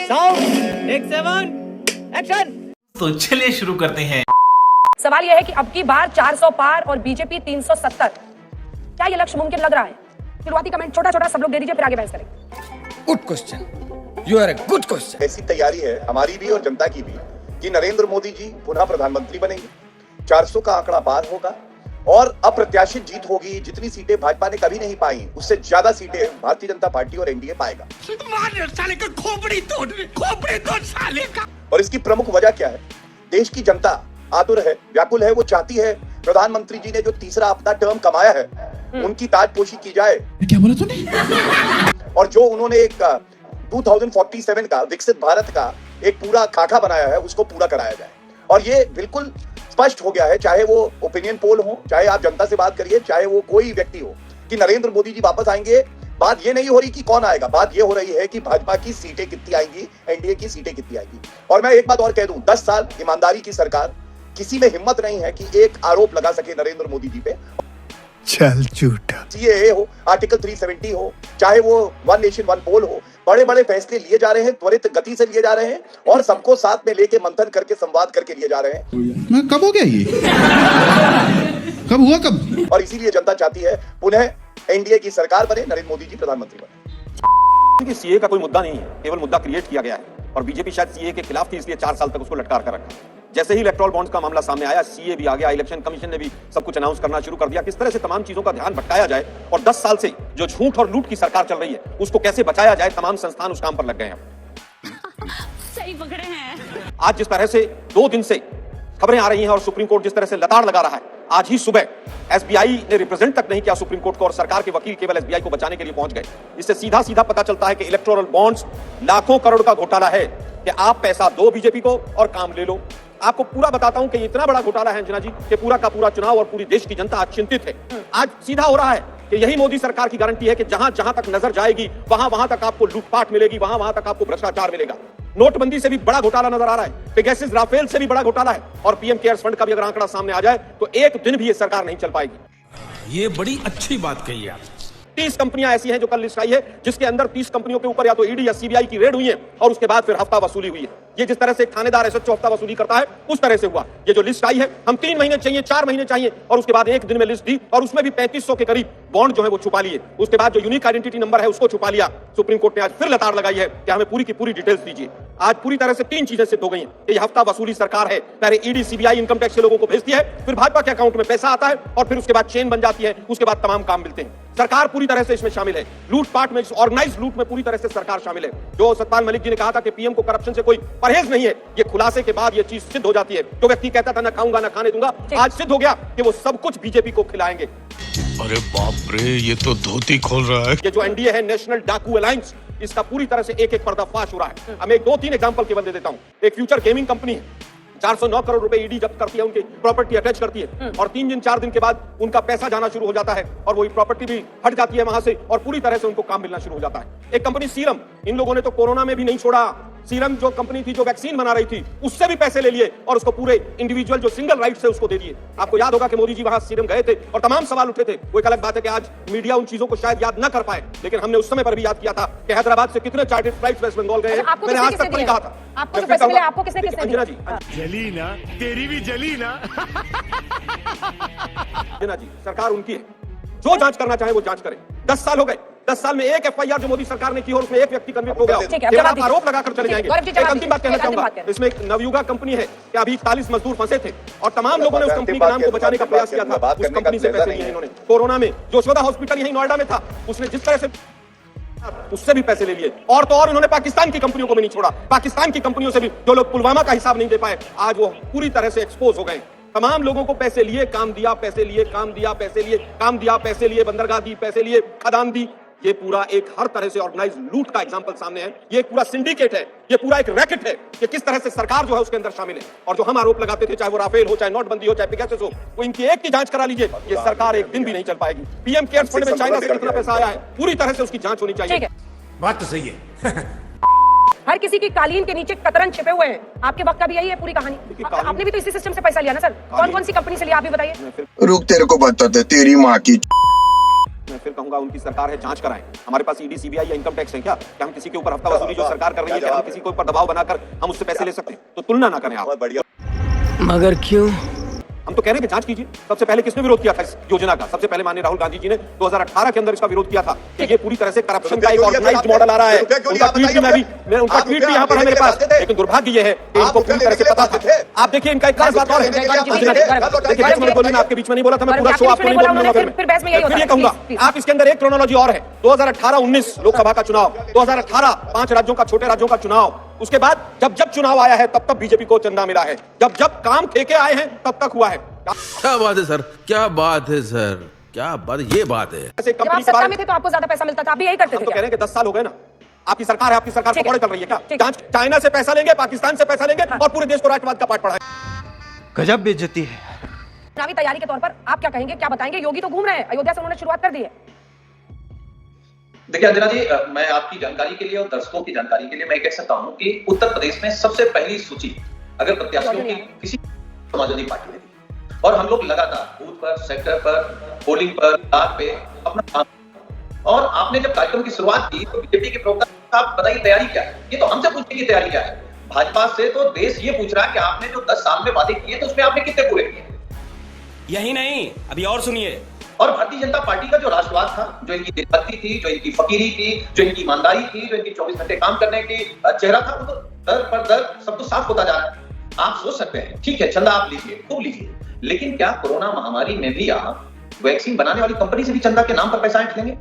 Sound take 7 action. तो चलिए शुरू करते हैं। सवाल यह है कि अब की बार 400 पार और बीजेपी 370, क्या ये लक्ष्य मुमकिन लग रहा है? शुरुआती कमेंट छोटा छोटा सब लोग दे दीजिए, फिर आगे बहस करेंगे। Good question, you are a good question. ऐसी तैयारी है हमारी भी और जनता की भी कि नरेंद्र मोदी जी पुनः प्रधानमंत्री बनेंगे, 400 का आंकड़ा पार होगा और अप्रत्याशित जीत होगी। जितनी सीटें भाजपा ने कभी नहीं पाई उससे ज्यादा सीटें भारतीय जनता पार्टी और एनडीए पाएगा। साले का खोपड़ी तोड़ साले का। और इसकी प्रमुख वजह क्या है? देश की जनता आतुर है, व्याकुल है, वो चाहती है प्रधानमंत्री जी ने जो तीसरा अपना टर्म कमाया है उनकी ताजपोशी की जाए। क्या बोला तूने? और जो उन्होंने एक 2047 का विकसित भारत का एक पूरा खाका बनाया है उसको पूरा कराया जाए। और ये बिल्कुल स्पष्ट हो गया है, चाहे वो ओपिनियन पोल हो, चाहे आप जनता से बात करिए, चाहे वो कोई व्यक्ति हो, कि नरेंद्र मोदी जी वापस आएंगे। बात ये नहीं हो रही कि कौन आएगा, बात ये हो रही है कि भाजपा की सीटें कितनी आएंगी, एनडीए की सीटें कितनी आएंगी। और मैं एक बात और कह दूं, 10 साल ईमानदारी की सरकार, किसी में हिम्मत नहीं है कि एक आरोप लगा सके नरेंद्र मोदी जी पे। चल झूठा। सीएए हो, आर्टिकल 370 हो, चाहे वो वन नेशन वन पोल हो, बड़े बड़े फैसले लिए जा रहे हैं, त्वरित गति से लिए जा रहे हैं और सबको साथ में लेके मंथन करके संवाद करके लिए जा रहे हैं। मैं कब हो गया ये? कब हुआ कब? और इसीलिए जनता चाहती है पुनः एनडीए की सरकार बने, नरेंद्र मोदी जी प्रधानमंत्री बने। सीए का कोई मुद्दा नहीं है, केवल मुद्दा क्रिएट किया गया है और बीजेपी शायद सीए के खिलाफ थी, इसलिए 4 साल तक उसको लटकार कर रखा। जैसे ही इलेक्टोरल बॉन्ड्स का मामला सामने आया, सीए भी आ गया, इलेक्शन कमीशन ने भी सब कुछ अनाउंस करना शुरू कर दिया। किस तरह से तमाम चीजों का ध्यान भटकाया जाए और 10 साल से जो झूठ और लूट की सरकार चल रही है उसको कैसे बचाया जाए, तमाम संस्थान उस काम पर लग गए हैं। सही पकड़े हैं। आज जिस तरह से 2 दिन से खबरें आ रही हैं और सुप्रीम कोर्ट जिस तरह से लताड़ लगा रहा है, आज ही सुबह एसबीआई ने रिप्रेजेंट तक नहीं किया सुप्रीम कोर्ट को और सरकार के वकील केवल एसबीआई को बचाने के लिए पहुंच गए। इससे सीधा सीधा पता चलता है कि इलेक्टोरल बॉन्ड्स लाखों करोड़ का घोटाला है कि आप पैसा दो बीजेपी को और काम ले लो। आपको पूरा बताता हूं कि ये इतना बड़ा घोटाला है अंजना जी कि पूरा का पूरा चुनाव और पूरी देश की जनता आज चिंतित है। आज सीधा हो रहा है कि यही मोदी सरकार की गारंटी है कि जहां जहां तक नजर जाएगी वहां वहां तक आपको लूटपाट मिलेगी, वहां वहां तक आपको भ्रष्टाचार मिलेगा। नोटबंदी से भी बड़ा घोटाला नजर आ रहा है, पेगासस राफेल से भी बड़ा घोटाला है और पीएम केयर्स फंड का भी अगर आंकड़ा सामने आ जाए तो एक दिन भी ये सरकार नहीं चल पाएगी। ये बड़ी अच्छी बात कही आप। 30 कंपनियां ऐसी हैं जो कल लिस्ट आई है, जिसके अंदर 30 कंपनियों के ऊपर या तो ईडी या सीबीआई की रेड हुई है और उसके बाद फिर हफ्ता वसूली हुई है। ये जिस तरह से थानेदार एसएचओ हफ्ता वसूली करता है उस तरह से हुआ। ये जो लिस्ट आई है, हम 3 महीने चाहिए, 4 महीने चाहिए और उसके बाद एक दिन में लिस्ट दी और उसमें भी 3500 के करीब बॉन्ड जो है वो छुपा लिए। उसके बाद जो यूनिक आइडेंटिटी नंबर है उसको छुपा लिया। सुप्रीम कोर्ट ने आज फिर लताड़ लगाई है कि हमें पूरी की पूरी डिटेल्स दीजिए। आज पूरी तरह से 3 चीजें सिद्ध हो गई हैं कि ये हफ्ता वसूली सरकार है। पहले ईडी सीबीआई इनकम टैक्स के लोगों को भेजती है, फिर भाजपा के अकाउंट में पैसा आता है और फिर उसके बाद चेन बन जाती है, उसके बाद तमाम काम मिलते हैं। सरकार पूरी तरह से इसमें शामिल है, लूटपाट में, ऑर्गेनाइज्ड लूट में पूरी तरह से सरकार शामिल है। जो सतपाल मलिक जी ने कहा था कि पीएम को करप्शन से कोई परहेज नहीं है, ये खुलासे के बाद ये चीज सिद्ध हो जाती है। जो व्यक्ति कहता था ना खाऊंगा ना खाने दूंगा, आज सिद्ध हो गया कि वो सब कुछ बीजेपी को खिलाएंगे। अरे बाप रे, ये तो धोती खोल रहा है। ये जो एनडीए है, नेशनल डाकू अलायंस, इसका पूरी तरह से एक एक पर्दाफाश हो रहा है। हम एक 2-3 एग्जांपल केवल दे देता हूं। एक फ्यूचर गेमिंग कंपनी है, 409 करोड़ रुपए ईडी जब्त करती है, उनकी प्रॉपर्टी अटैच करती है और 3 दिन 4 दिन के बाद उनका पैसा जाना शुरू हो जाता है और वही प्रॉपर्टी भी हट जाती है वहां से और पूरी तरह से उनको काम मिलना शुरू हो जाता है। एक कंपनी सीरम, इन लोगों ने तो कोरोना में भी नहीं छोड़ा। सीरम जो कंपनी थी जो वैक्सीन बना रही थी उससे भी पैसे ले लिए और उसको पूरे इंडिविजुअल जो सिंगल राइट से उसको दे दिए। आपको याद होगा कि मोदी जी वहां सीरम गए थे और तमाम सवाल उठे थे। वो एक अलग बात है कि आज मीडिया उन चीजों को शायद याद न कर पाए, लेकिन हमने उस समय पर भी याद किया था कि हैदराबाद से कितने चार्टर्ड फ्लाइट्स वेस्ट बंगाल गए हैं। मैंने आज तक नहीं कहा था। आपको जो पैसे मिले, आपको किसने अंजना जी, जली ना, तेरी भी जली ना। अंजना जी, सरकार उनकी है, जो जांच करना चाहे वो जांच करे। 10 साल हो गए, 10 साल में एक एफआईआर जो मोदी सरकार ने की और उसमें एक व्यक्ति कन्विक्ट हो गया, केवल आप आरोप लगाकर चले जाएंगे। एक अंतिम बात कहना चाहूंगा, इसमें एक नवयुगा कंपनी है कि अभी 41 मजदूर फंसे थे और तमाम लोगों ने उस कंपनी के नाम को बचाने का प्रयास किया था। उस कंपनी से पैसे लिए इन्होंने। कोरोना में जो यशोदा हॉस्पिटल यही नोएडा में था, उसने जिस तरह से उससे भी पैसे ले लिए और तो और इन्होंने पाकिस्तान की कंपनियों को भी नहीं छोड़ा। पाकिस्तान की कंपनियों से भी जो लोग पुलवामा का हिसाब नहीं दे पाए, आज वो पूरी तरह से एक्सपोज हो गए। तमाम लोगों को पैसे लिए, काम दिया, पैसे लिए, काम दिया, पैसे लिए, काम दिया, पैसे लिए, बंदरगाह दी, पैसे लिए, खदान दी। ये पूरा एक हर तरह से ऑर्गेनाइज्ड लूट का एग्जांपल सामने है। ये एक पूरा सिंडिकेट है, ये पूरा एक रैकेट है कि किस तरह से सरकार जो है उसके अंदर शामिल है। और जो हम आरोप लगाते थे, चाहे वो राफेल हो, चाहे नोटबंदी हो, चाहे पेगासस हो, वो इनकी एक की जांच करा लीजिए, ये सरकार एक दिन भी नहीं चल पाएगी। पीएम केयर्स फंड में चाइना से कितना पैसा आया है, पूरी तरह से उसकी जांच होनी चाहिए। बात तो सही है। हर किसी की कालीन के नीचे कतरन छिपे हुए हैं। आपके वक्त का भी यही है पूरी कहानी। आपने भी तो इसी सिस्टम से पैसा लिया ना सर? कौन कौन सी कंपनी से लिया, आप भी बताइए। रुक, तेरे को बताते तेरी माँ की। मैं फिर कहूंगा उनकी सरकार है, जांच कराएं। हमारे पास ईडी, सीबीआई या इनकम टैक्स है क्या हम किसी के ऊपर हफ्ता वसूली जो सरकार कर रही है, क्या हम किसी के ऊपर दबाव बनाकर हम उससे पैसे ले सकते हैं? तो तुलना ना करें आप। बढ़िया। मगर क्यों? हम तो कह रहे हैं कि जांच कीजिए। सबसे पहले किसने विरोध किया था इस योजना का? सबसे पहले माननीय राहुल गांधी जी ने 2018 के अंदर इसका विरोध किया था कि ये पूरी तरह से करप्शन का एक ऑर्गेनाइज्ड मॉडल आ रहा है। उनका ट्वीट भी यहाँ पर है मेरे पास, लेकिन दुर्भाग्य ये है कि इनको पूरी तरह से पता था। आप देखिए इनका एक खास बात और है, देखिए आपके बीच में नहीं बोला था, मैं पूरा शो आपको नहीं बोलूंगा। फिर ये कहूंगा आप इसके अंदर एक क्रोनोलॉजी और है, 2018-19 लोकसभा का चुनाव, 2018 5 राज्यों का, छोटे राज्यों का चुनाव, उसके बाद जब जब चुनाव आया है तब तब बीजेपी को चंदा मिला है, जब जब काम ठेके आए हैं तब तक हुआ है। क्या बात है सर, क्या बात है सर, क्या बात, ये बात है। जब आप सत्ता में थे तो आपको ज्यादा पैसा मिलता था, आप भी यही करते थे। तो कह रहे हैं कि 10 साल हो गए ना, आपकी सरकार है, आपकी सरकार पकौड़े चल रही है क्या? चाइना से पैसा लेंगे, पाकिस्तान से पैसा लेंगे और पूरे देश को राष्ट्रवाद का पाठ पढ़ाएंगे। गजब बेइज्जती है। चुनावी तैयारी के तौर पर आप क्या कहेंगे, क्या बताएंगे? योगी तो घूम रहे हैं, अयोध्या से उन्होंने शुरुआत कर दी है। देखिए अंजना जी, मैं आपकी जानकारी के लिए और दर्शकों की जानकारी के लिए मैं कह सकता हूं कि उत्तर प्रदेश में सबसे पहली सूची अगर प्रत्याशियों की किसी समाजवादी पार्टी ने दी और हम लोग लगातार बूथ पर, सेक्टर पर, पोलिंग पर, दाद पे अपना काम, और आपने जब कार्यक्रम की शुरुआत की तो बीजेपी के प्रवक्ता आप बताइए तैयारी क्या है? ये तो हमसे पूछने की तैयारी क्या है? भाजपा से तो देश ये पूछ रहा है कि आपने जो 10 साल में वादे किए तो उसमें आपने कितने पूरे किए? यही नहीं, अभी और सुनिए। और भारतीय जनता पार्टी का जो राष्ट्रवाद था, जो इनकी देशभक्ति थी, जो इनकी फकीरी थी, जो इनकी ईमानदारी थी, जो इनकी 24 घंटे काम करने की चेहरा था, वो तो दर पर दर सब कुछ साफ होता जा रहा है। आप सोच सकते हैं, ठीक है चंदा आप लीजिए, खूब लीजिए, लेकिन क्या कोरोना महामारी में भी आप वैक्सीन बनाने वाली कंपनी से भी चंदा के नाम पर पैसा ऐंठ लेंगे?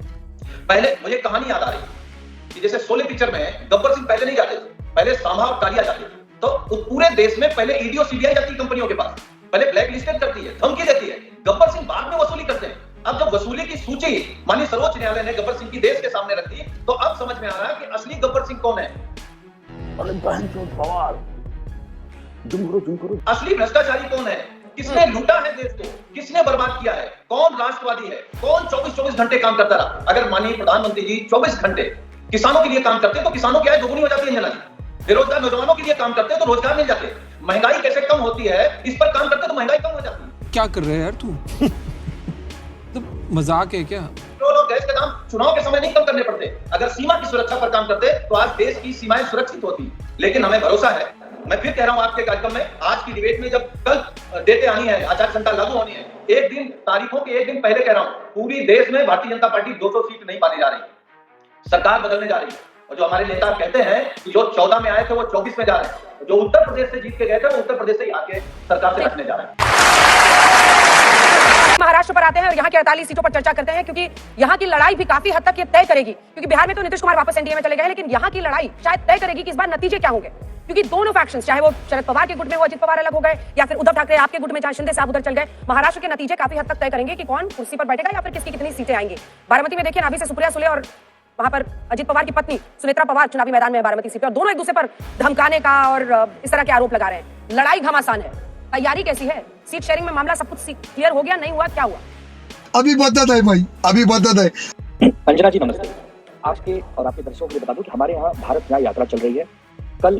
पहले मुझे कहानी याद आ रही कि जैसे शोले पिक्चर में गब्बर सिंह पहले नहीं जाते थे, पहले सांभा और कालिया जाते थे, तो पूरे देश में पहले ईडी और सीबीआई जाती कंपनियों के पास, पहले ब्लैक लिस्टेड करती है, धमकी देती है, गब्बर सिंह बाद में वसूली करते हैं। अब जब वसूली की सूची माननीय सर्वोच्च न्यायालय ने गब्बर सिंह की देश के सामने रख दी, तो अब समझ में आ रहा है कि असली गब्बर सिंह कौन है। असली भ्रष्टाचारी कौन है? किसने लूटा है देश को, किसने बर्बाद किया है, कौन राष्ट्रवादी है, कौन 24-24 घंटे काम करता रहा? अगर माननीय प्रधानमंत्री जी 24 घंटे किसानों के लिए काम करते तो किसानों की आय दोगुनी हो जाती है अंजना जी। बेरोजगार नौजवानों के लिए काम करते तो रोजगार मिल जाते। महंगाई कैसे कम होती है, इस पर काम करते तो महंगाई कम हो जाती है। क्या कर रहे हैं यार तू? तो मजाक है क्या? पेट्रोल और गैस के दाम चुनाव के समय नहीं कम करने पड़ते। अगर सीमा की सुरक्षा पर काम करते तो आज देश की सीमाएं सुरक्षित होती। लेकिन हमें भरोसा है, मैं फिर कह रहा हूं आपके कार्यक्रम में, आज की डिबेट में जब कल डेटें आनी है, आचार संहिता लागू होनी है, एक दिन तारीखों के एक दिन पहले कह रहा हूं, पूरी देश में भारतीय जनता पार्टी 200 सीट नहीं पाने जा रही, सरकार बदलने जा रही है। और जो हमारे नेता कहते हैं कि जो 14 में आए थे वो 24 में जा रहे हैं, जो उत्तर प्रदेश से जीत के गए थे वो उत्तर प्रदेश से ही आके सरकार से रखने जा रहे हैं। महाराष्ट्र पर आते हैं और यहाँ की 48 सीटों पर चर्चा करते हैं, क्योंकि यहाँ की लड़ाई भी काफी हद तक ये तय करेगी, क्योंकि बिहार में तो नीतीश कुमार वापस एनडीए में चले गए, लेकिन यहाँ की लड़ाई शायद तय करेगी कि इस बार नतीजे क्या होंगे। क्योंकि दोनों फैक्शंस, चाहे वो शरद पवार के गुट में वो अजित पवार अलग हो गए, या फिर उद्धव ठाकरे आपके गुट में जहां शिंदे साहब उधर चल गए, महाराष्ट्र के नतीजे काफी हद तक तय करेंगे कि कौन कुर्सी पर बैठेगा या फिर किसकी कितनी सीटें आएंगी। बारामती में देखिए, नाभी से सुप्रिया सुले और वहां पर अजित पवार की पत्नी सुनेत्रा पवार चुनावी मैदान में बारामती सीट पर, और दोनों एक दूसरे पर धमकाने का और इस तरह के आरोप लगा रहे हैं। लड़ाई घमासान है, तैयारी कैसी है? सीट शेयरिंग में मामला सब कुछ क्लियर हो गया, नहीं हुआ, क्या हुआ? अभी बदत है भाई, अभी बदत है। अंजना जी नमस्ते। आपके और आपके दर्शकों को बता दूं कि हमारे यहाँ भारत न्याय यात्रा चल रही है। कल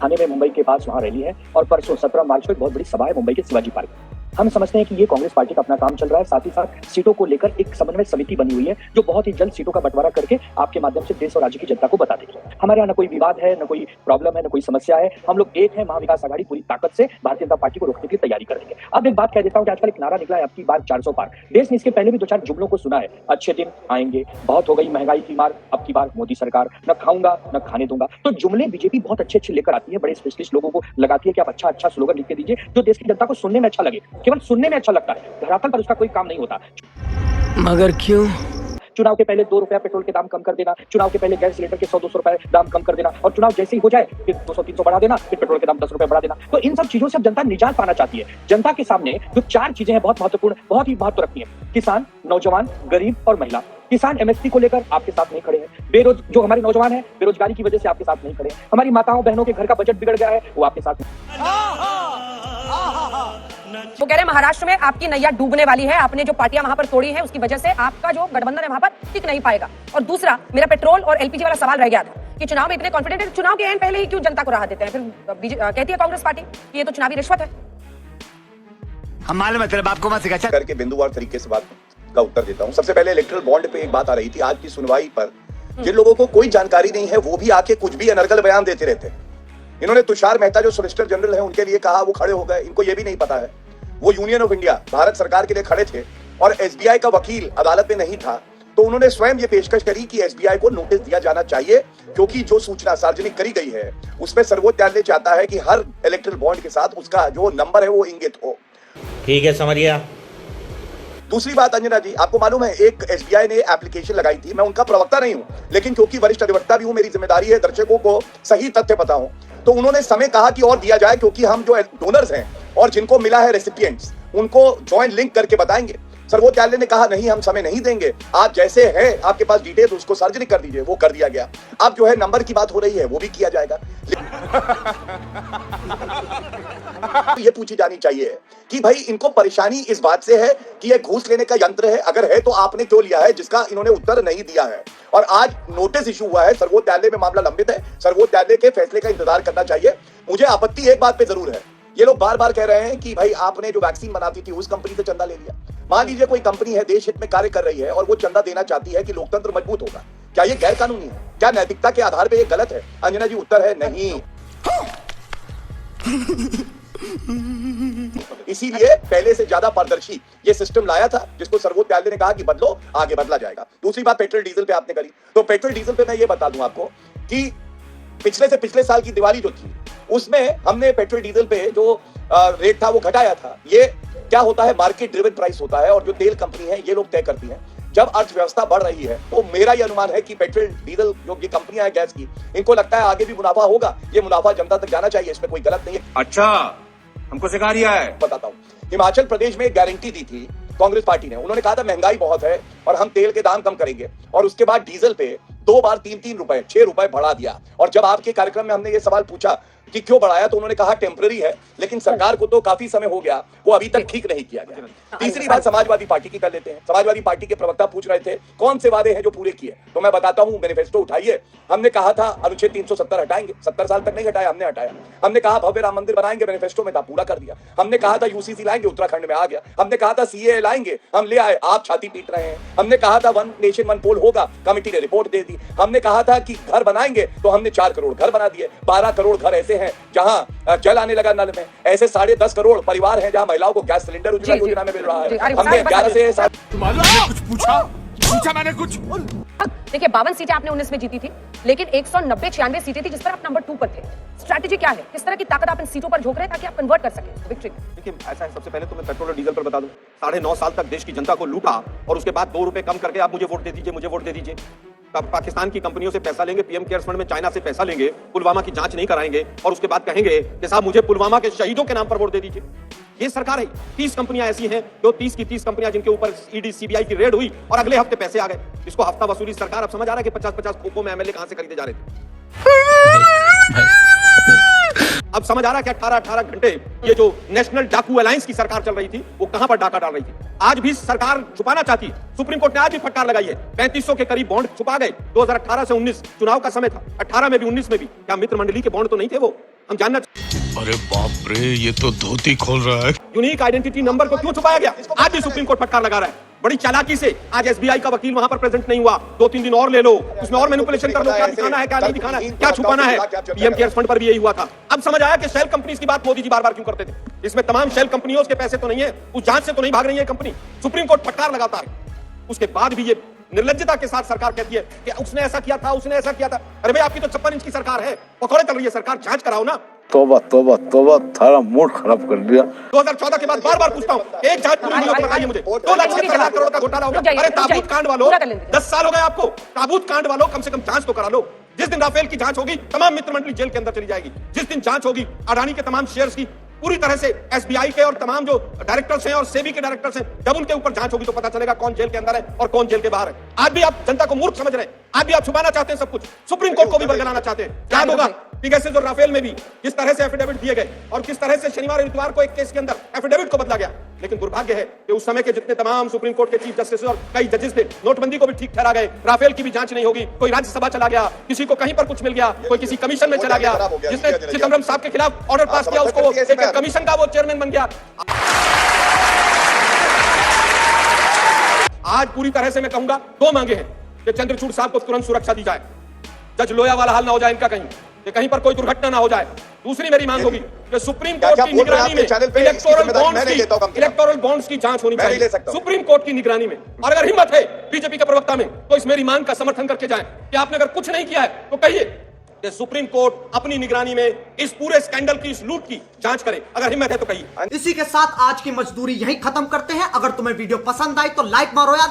थाने में मुंबई के पास वहाँ रैली है और परसों 17 मार्च को एक बहुत बड़ी सभा है मुंबई के शिवाजी पार्क में। हम समझते हैं कि ये कांग्रेस पार्टी का अपना काम चल रहा है, साथ ही साथ सीटों को लेकर एक समन्वय समिति बनी हुई है जो बहुत ही जल्द सीटों का बंटवारा करके आपके माध्यम से देश और राज्य की जनता को बता देगी। हमारे यहाँ न कोई विवाद है, न कोई प्रॉब्लम है, न कोई समस्या है। हम लोग एक है, महाविकास आघाड़ी पूरी ताकत से भारतीय जनता पार्टी को रोकने की तैयारी करेंगे। अब एक बात कह देता हूँ कि आजकल एक नारा निकला है, आपकी बार 400 पार। देश ने इसके पहले भी 2-4 जुमलों को सुना है, अच्छे दिन आएंगे, बहुत हो गई महंगाई की मार, अब की बार मोदी सरकार, न खाऊंगा न खाने दूंगा। तो जुमले बीजेपी बहुत अच्छे लेकर आती है, बड़े स्पेशलिस्ट लोगों को लगाती है कि आप अच्छा स्लोगन लिख के दीजिए जो देश की जनता को सुनने में अच्छा लगे। केवल सुनने में अच्छा लगता है, धरातल पर उसका कोई काम नहीं होता। मगर क्यों? चुनाव के पहले 2 रुपया पेट्रोल के दाम कम कर देना, चुनाव के पहले गैस सिलेंडर के 100-200 रुपए दाम कम कर देना, और चुनाव जैसे ही हो जाए फिर 200-300 बढ़ा देना, फिर पेट्रोल के दाम 10 रुपए बढ़ा देना। तो इन सब चीजों से अब जनता निजात पाना चाहती है। जनता के सामने जो 4 चीजें हैं बहुत महत्वपूर्ण, बहुत ही महत्व रखती है। किसान, नौजवान, गरीब और महिला। किसान एमएसपी को लेकर आपके साथ नहीं खड़े हैं, जो हमारे नौजवान हैं बेरोजगारी की वजह से आपके साथ नहीं खड़े हैं, हमारी माताओं बहनों के घर का बजट बिगड़ गया है वो आपके साथ वो कह रहे हैं महाराष्ट्र में आपकी नैया डूबने वाली है, आपने जो पार्टियां वहां पर तोड़ी हैं उसकी वजह से आपका जो गठबंधन है वहां पर टिक नहीं पाएगा। और दूसरा, मेरा पेट्रोल और एलपीजी वाला सवाल रह गया था कि चुनाव में इतने कॉन्फिडेंट है, चुनाव के एंड पहले ही क्यों जनता को राहत देते हैं? फिर कहती है कांग्रेस पार्टी कि ये तो चुनावी रिश्वत है। हम मालूम है तेरे बाप को मत सिखा करके बिंदुवार तरीके से बात का उत्तर देता हूं। सबसे पहले इलेक्ट्रल बॉन्ड पे एक बात आ रही थी आज की सुनवाई पर, जिन लोगों को कोई जानकारी नहीं है वो भी आके कुछ भी अनर्गल बयान देते रहते हैं। इन्होंने तुषार मेहता जो सोलिसिटर जनरल है उनके लिए कहा, वो खड़े हो गए, इनको ये भी नहीं पता है वो यूनियन ऑफ इंडिया भारत सरकार के लिए खड़े थे और एसबीआई का वकील अदालत में नहीं था, तो उन्होंने स्वयं ये पेशकश करी कि एसबीआई को नोटिस दिया जाना चाहिए क्योंकि जो सूचना सार्वजनिक करी गई है उसमें सर्वोच्च न्यायालय चाहता है कि हर इलेक्ट्रल बॉन्ड के साथ उसका जो नंबर है वो इंगित हो। ठीक है, समझ गया। दूसरी बात अंजना जी, आपको मालूम है एक एसबीआई ने एप्लीकेशन लगाई थी, मैं उनका प्रवक्ता नहीं हूं लेकिन क्योंकि वरिष्ठ अधिवक्ता भी हूं, मेरी जिम्मेदारी है दर्शकों को सही तथ्य पता हो, तो उन्होंने समय कहा कि और दिया जाए क्योंकि हम जो डोनर्स हैं और जिनको मिला है रेसिपिएंट्स उनको ज्वाइंट लिंक करके बताएंगे। सर्वोच्च न्यायालय ने कहा नहीं, हम समय नहीं देंगे, आप जैसे हैं आपके पास डिटेल्स उसको सार्वजनिक कर दीजिए, वो कर दिया गया। अब जो है नंबर की बात हो रही है वो भी किया जाएगा। ये पूछी जानी चाहिए कि भाई इनको परेशानी इस बात से है कि ये घूस लेने का यंत्र है, अगर है तो आपने क्यों लिया है, जिसका इन्होंने उत्तर नहीं दिया है। और आज नोटिस इशू हुआ है, सर्वोच्च न्यायालय में मामला लंबित है, सर्वोच्च न्यायालय के फैसले का इंतजार करना चाहिए। मुझे आपत्ति एक बात पे जरूर है, ये लोग बार बार कह रहे हैं कि भाई आपने जो वैक्सीन बनाती थी उस कंपनी से चंदा ले लिया। मान लीजिए कोई कंपनी है, देश हित में कार्य कर रही है और वो चंदा देना चाहती है कि लोकतंत्र मजबूत होगा, क्या ये गैर कानूनी है? क्या नैतिकता के आधार पे ये गलत है? अंजना जी उत्तर है नहीं। इसीलिए पहले से ज्यादा पारदर्शी ये सिस्टम लाया था जिसको सर्वोच्च न्यायालय ने कहा कि बदलो, आगे बदला जाएगा। दूसरी बात पेट्रोल डीजल पे आपने करी, तो पेट्रोल डीजल पे मैं ये बता दूं आपको कि पिछले से पिछले साल की दिवाली जो थी उसमें हमने पेट्रोल डीजल पे जो रेट था वो घटाया था। ये क्या होता है, मार्केट ड्रिवन प्राइस होता है और जो तेल कंपनी है ये लोग तय करती हैं। जब अर्थव्यवस्था बढ़ रही है तो मेरा ये अनुमान है कि पेट्रोल डीजल जो ये कंपनियां हैं गैस की, इनको लगता है आगे भी मुनाफा होगा, ये मुनाफा जनता तक जाना चाहिए, इसमें कोई गलत नहीं है। अच्छा, हमको सिखा रिया है। बताता हूँ, हिमाचल प्रदेश में एक गारंटी दी थी कांग्रेस पार्टी ने, उन्होंने कहा था महंगाई बहुत है और हम तेल के दाम कम करेंगे, और उसके बाद डीजल पे 2 बार 3-3 रुपए 6 रुपए बढ़ा दिया। और जब आपके कार्यक्रम में हमने ये सवाल पूछा कि क्यों बढ़ाया, तो उन्होंने कहा टेम्पररी है, लेकिन सरकार को तो काफी समय हो गया, वो अभी तक ठीक नहीं किया गया। तीसरी बात समाजवादी पार्टी की कर लेते हैं। समाजवादी पार्टी के प्रवक्ता पूछ रहे थे कौन से वादे हैं जो पूरे किए, तो मैं बताता हूं, मैनिफेस्टो उठाइए। हमने कहा था अनुच्छेद 370 हटाएंगे, 70 साल तक नहीं हटाया, हमने हटाया। हमने कहा भव्य राम मंदिर बनाएंगे, मैनिफेस्टो में था, पूरा कर दिया। हमने कहा था यूसीसी लाएंगे, उत्तराखंड में आ गया। हमने कहा था सीए लाएंगे, हम ले आए, आप छाती पीट रहे हैं। हमने कहा था 1 नेशन 1 पोल होगा, कमिटी ने रिपोर्ट दे दी। हमने कहा था कि घर बनाएंगे, तो हमने 4 करोड़ घर बना दिए। 12 करोड़ घर ऐसे हैं जहां जल आने लगा नल में, ऐसे 10.5 करोड़ परिवार हैं जहां महिलाओं को गैस सिलेंडर उज्ज्वला योजना में मिल रहा है। हमने 11 से कुछ पूछा मैंने कुछ। देखिए 52 सीटें आपने 19 में जीती थी, लेकिन 190-96 सीटें थी जिस पर आप नंबर 2 पर थे। स्ट्रैटेजी क्या है, किस तरह की ताकत आप इन सीटों पर झोंक रहे हैं ताकि आप कन्वर्ट कर सकें विक्ट्री? देखिए ऐसा है, सबसे पहले तो मैं पेट्रोल और डीजल पर बता दूं, 9.5 साल तक देश की जनता को लूटा और उसके बाद 2 रुपए कम करके आप मुझे वोट दे दीजिए, मुझे वोट दे दीजिए। पाकिस्तान की कंपनियों से पैसा लेंगे, पीएम केयर्स फंड में चाइना से पैसा लेंगे, पुलवामा की जांच नहीं कराएंगे और उसके बाद कहेंगे कि साहब मुझे पुलवामा के शहीदों के नाम पर वोट दे दीजिए। ये सरकार है। 30 कंपनियां ऐसी हैं जो 30 की 30 कंपनियां जिनके ऊपर ईडी सीबीआई की रेड हुई और अगले हफ्ते पैसे आ गए। इसको हफ्ता वसूली सरकार। अब समझ आ रहा है कि 50-50 खोखों में एमएलए कहां से खरीदे जा रहे थे। अब समझ आ रहा है कि 18-18 घंटे ये जो नेशनल डाकू अलायंस की सरकार चल रही थी वो कहां पर डाका डाल रही थी। आज भी सरकार छुपाना चाहती है। सुप्रीम कोर्ट ने आज भी फटकार लगाई है। 3500 के करीब बॉन्ड छुपा गए। 2018 से 19 चुनाव का समय था, 18 में भी 19 में भी। क्या मित्र मंडली के बॉन्ड तो नहीं थे वो? हम जानना। अरे बाप रे, ये तो धोती खोल रहा है। यूनिक आइडेंटिटी नंबर को क्यों छुपाया गया? आज भी सुप्रीम कोर्ट फटकार लगा रहा है। बड़ी चालाकी से आज एसबीआई का वकील वहां पर प्रेजेंट नहीं हुआ। 2-3 दिन और ले लो, उसमें और मैनिपुलेशन कर लो। क्या दिखाना है, क्या नहीं दिखाना है, क्या छुपाना है। पीएम केयर्स फंड पर भी यही हुआ था। अब समझ आया कि शेल कंपनीज की बात मोदी जी बार-बार क्यों करते थे। इसमें तमाम शेल कंपनियों के पैसे तो नहीं है, उस जांच से तो नहीं भाग रही है कंपनी। सुप्रीम कोर्ट फटकार लगाता है। उसके बाद भी ये निर्लज्जता के साथ सरकार कहती है कि उसने ऐसा किया था, उसने ऐसा किया था। अरे भाई आपकी तो 56 इंच की सरकार है, पकौड़े चल रही है सरकार, जांच कराओ ना। तौबा तौबा तौबा, थारा मूड खराब कर दिया। 2014 के बाद बार-बार पूछता हूं, एक जांच पूरी नहीं हो, बताइए मुझे। 2,76,000 करोड़ का घोटाला हो गया। अरे ताबूत कांड वालों, 10 साल हो गए आपको। ताबूत कांड वालों, कम से कम जांच तो करा लो। जिस दिन राफेल की जांच होगी, तमाम मित्र मंडली जेल के अंदर चली जाएगी। जिस दिन जांच होगी अडानी के तमाम शेयर्स की, पूरी तरह से एसबीआई के और तमाम जो डायरेक्टर्स हैं और सेबी के डायरेक्टर्स हैं, जब उनके ऊपर जांच होगी तो पता चलेगा कौन जेल के अंदर है और कौन जेल के बाहर है। आज भी आप जनता को मूर्ख समझ रहे हैं। आज भी आप छुपाना चाहते हैं सब कुछ। सुप्रीम कोर्ट को भी बरगलाना चाहते हैं। याद होगा पेगासस और राफेल में भी किस तरह से एफिडेविट दिए गए और किस तरह से शनिवार और इतवार को एक केस के अंदर एफिडेविट को बदला गया। लेकिन दुर्भाग्य है कि उस समय के जितने तमाम सुप्रीम कोर्ट के चीफ जस्टिस और कई जजेस थे, नोटबंदी को भी ठीक ठहरा गए। राफेल की भी जांच नहीं होगी। कोई राज्यसभा चला गया, किसी को कहीं पर कुछ मिल गया, कोई किसी कमीशन में चला गया। जिसने चिदम्बरम साहब के खिलाफ ऑर्डर पास किया उसको एक कमीशन का वो चेयरमैन बन गया। आज पूरी तरह से मैं कहूंगा 2 मांगे हैं कि चंद्रचूड़ साहब को तुरंत सुरक्षा दी जाए, जज लोया वाला हाल ना हो जाए इनका कहीं, कि कहीं पर कोई दुर्घटना ना हो जाए। दूसरी मेरी मांग होगी कि सुप्रीम कोर्ट की निगरानी में इलेक्टोरल बॉन्ड्स की जांच होनी चाहिए सुप्रीम कोर्ट की निगरानी में। और अगर हिम्मत है बीजेपी के प्रवक्ता में तो इस मेरी मांग का समर्थन करके जाएं कि आपने अगर कुछ नहीं किया है तो कहिए कि सुप्रीम कोर्ट अपनी निगरानी में इस पूरे स्कैंडल की, इस लूट की जांच करे। अगर हिम्मत है तो कहिए। इसी के साथ आज की मजदूरी यहीं खत्म करते हैं। अगर तुम्हें वीडियो पसंद आई तो लाइक मारो यार,